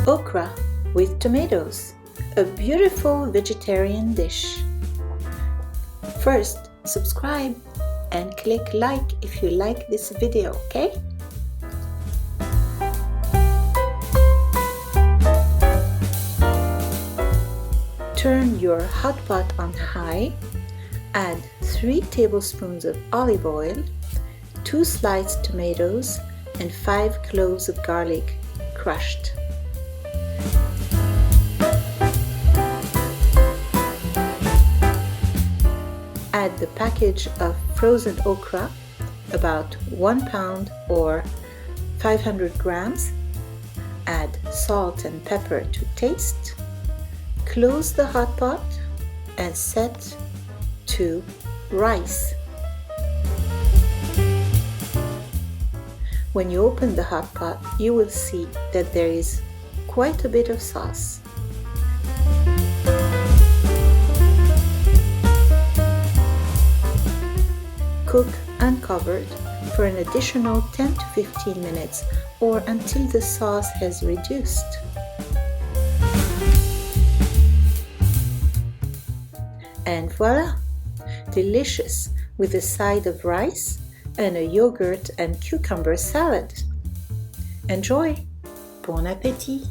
Okra with tomatoes, a beautiful vegetarian dish. First, subscribe and click like if you like this video, okay? Turn your hot pot on high, add 3 tablespoons of olive oil, 2 sliced tomatoes, and 5 cloves of garlic crushed. Add the package of frozen okra, about 1 pound or 500 grams. Add salt and pepper to taste. Close the hot pot and set to rice. When you open the hot pot, you will see that there is quite a bit of sauce. Cook uncovered for an additional 10 to 15 minutes or until the sauce has reduced. And voila! Delicious with a side of rice and a yogurt and cucumber salad. Enjoy! Bon appétit!